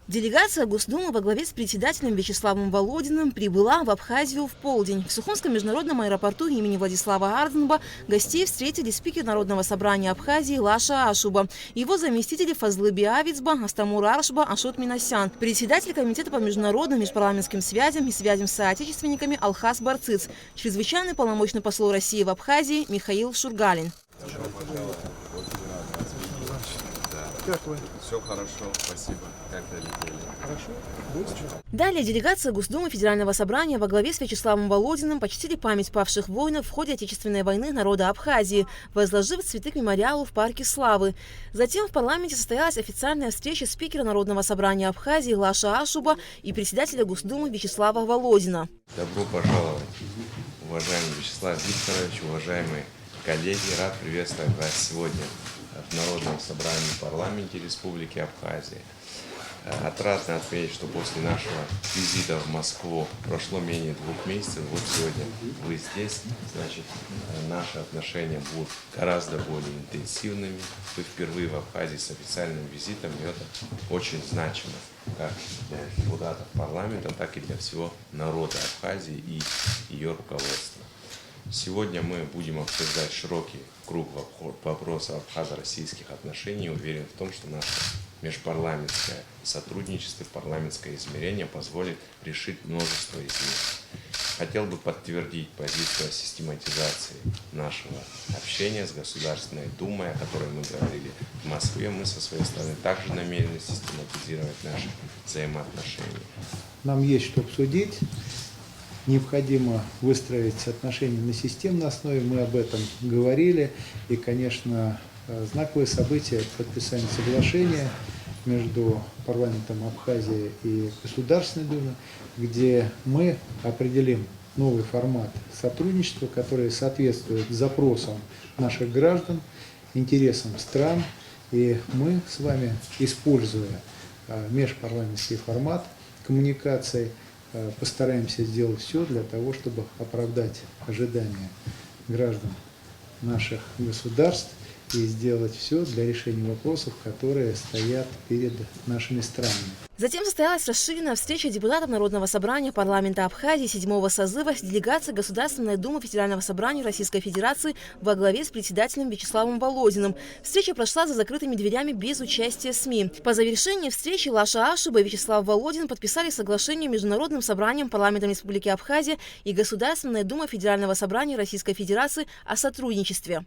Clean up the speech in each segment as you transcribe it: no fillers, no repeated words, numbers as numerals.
Делегация Госдумы во главе с председателем Вячеславом Володиным прибыла в Абхазию в полдень. В Сухумском международном аэропорту имени Владислава Арденба гостей встретили спикер Народного собрания Абхазии Лаша Ашуба, его заместители Фазлы Биавицба, Астамур Аршба, Ашот Минасян, председатель Комитета по международным межпарламентским связям и связям с соотечественниками Алхас Барциц, чрезвычайный полномочный посол России в Абхазии Михаил Шургалин. Как вы? Все хорошо, спасибо. Как долетели? Хорошо? Будете? Далее делегация Госдумы Федерального собрания во главе с Вячеславом Володиным почтили память павших воинов в ходе Отечественной войны народа Абхазии, возложив цветы к мемориалу в Парке Славы. Затем в парламенте состоялась официальная встреча спикера Народного собрания Абхазии Лаша Ашуба и председателя Госдумы Вячеслава Володина. Добро пожаловать, уважаемый Вячеслав Викторович, уважаемые коллеги. Рад приветствовать вас сегодня в Народном собрании в парламенте Республики Абхазия. Отрадно отметить, что после нашего визита в Москву прошло менее 2 месяцев. Вот сегодня вы здесь, значит, наши отношения будут гораздо более интенсивными. Вы впервые в Абхазии с официальным визитом, и это очень значимо, как для депутатов парламента, так и для всего народа Абхазии и ее руководства. Сегодня мы будем обсуждать широкий круг вопросов абхазо-российских отношений. Уверен в том, что наше межпарламентское сотрудничество, парламентское измерение позволит решить множество из них. Хотел бы подтвердить позицию о систематизации нашего общения с Государственной Думой, о которой мы говорили в Москве. Мы со своей стороны также намерены систематизировать наши взаимоотношения. Нам есть что обсудить. Необходимо выстроить отношения на системной основе. Мы об этом говорили. И, конечно, знаковое событие – подписание соглашения между парламентом Абхазии и Государственной Думой, где мы определим новый формат сотрудничества, который соответствует запросам наших граждан, интересам стран. И мы с вами, используя межпарламентский формат коммуникации, постараемся сделать все для того, чтобы оправдать ожидания граждан наших государств и сделать все для решения вопросов, которые стоят перед нашими странами. Затем состоялась расширенная встреча депутатов Народного собрания парламента Абхазии 7-го созыва с делегацией Государственной Думы Федерального собрания Российской Федерации во главе с председателем Вячеславом Володиным. Встреча прошла за закрытыми дверями без участия СМИ. По завершении встречи Лаша Ашуба и Вячеслав Володин подписали соглашение Международным собранием парламента Республики Абхазия и Государственной Думы Федерального собрания Российской Федерации о сотрудничестве.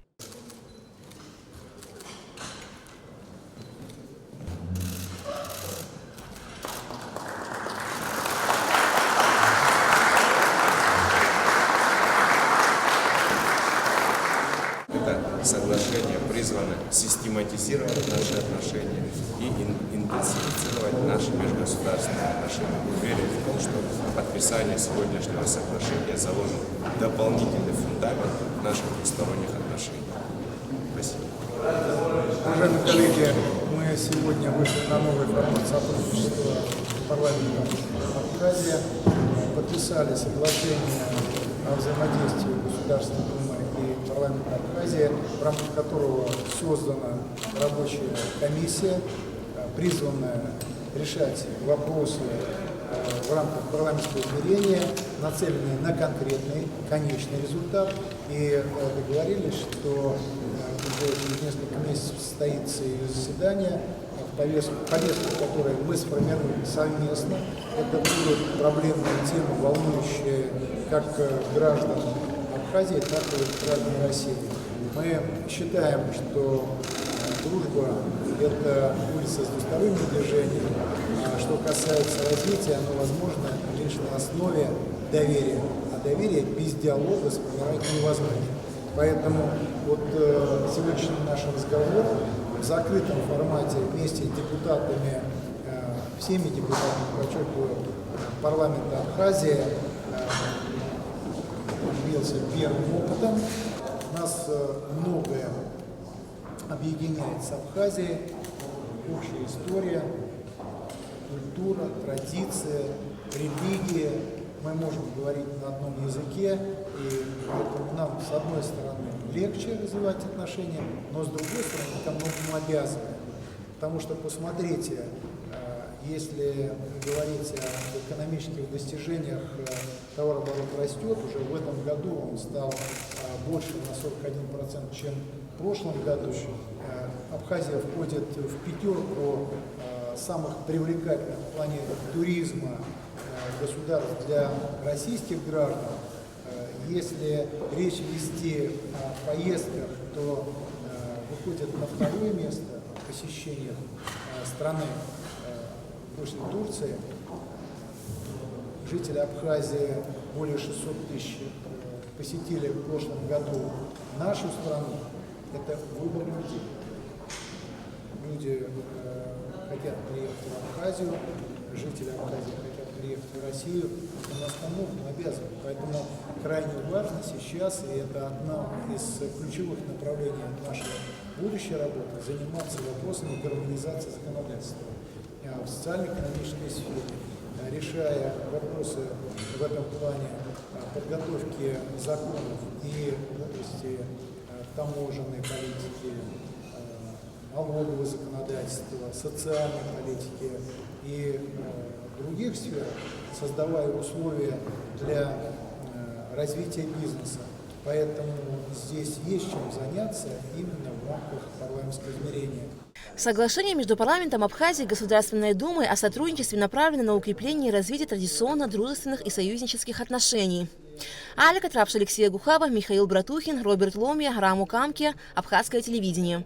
Соглашение призвано систематизировать наши отношения и интенсифицировать наши межгосударственные отношения. Уверен в том, что подписание сегодняшнего соглашения заложит дополнительный фундамент наших двусторонних отношений. Спасибо. Уважаемые коллеги, мы сегодня вышли на новый формат сотрудничества с парламентом Абхазии, подписали соглашение о взаимодействии Государственной Думы и парламента Абхазии, в рамках которого создана рабочая комиссия, призванная решать вопросы в рамках парламентского измерения, нацеленные на конкретный, конечный результат. И договорились, что уже через несколько месяцев состоится ее заседание, повестку, которую мы сформируем совместно. Это будут проблемные темы, волнующие как граждан Абхазии, так и граждан России. Мы считаем, что дружба – это улица с двусторонним движением. А что касается развития, оно возможно лишь на основе доверия. А доверие без диалога сформировать невозможно. Поэтому вот сегодняшний наш разговор в закрытом формате вместе с депутатами, всеми депутатами, подчеркиваю, парламента Абхазии, явился первым опытом. Нас многое объединяет с Абхазией, общая история, культура, традиция, религия. Мы можем говорить на одном языке, и поэтому нам, с одной стороны, легче развивать отношения, но с другой стороны, это многому обязаны. Потому что, посмотрите, Если говорить о экономических достижениях, товарооборот растет. Уже в этом году он стал больше на 41%, чем в прошлом году. Абхазия входит в пятерку самых привлекательных в плане туризма государств для российских граждан. Если речь вести о поездках, то выходит на второе место посещения страны после Турции. Жители Абхазии более 600 тысяч посетили в прошлом году нашу страну. Это выбор людей. Люди хотят приехать в Абхазию, жители Абхазии хотят приехать в Россию, но остановку обязаны. Поэтому крайне важно сейчас, и это одно из ключевых направлений нашей будущей работы, заниматься вопросами гармонизации законодательства в социально-экономической сфере, решая вопросы в этом плане подготовки законов и в области таможенной политики, налогового законодательства, социальной политики и других сфер, создавая условия для развития бизнеса. Поэтому здесь есть чем заняться именно в рамках парламентского измерения. Соглашение между парламентом Абхазии и Государственной Думой о сотрудничестве направлено на укрепление и развитие традиционно дружественных и союзнических отношений. Алика Трапш, Алексей Гухава, Михаил Братухин, Роберт Ломия, Раму Камке, Абхазское телевидение.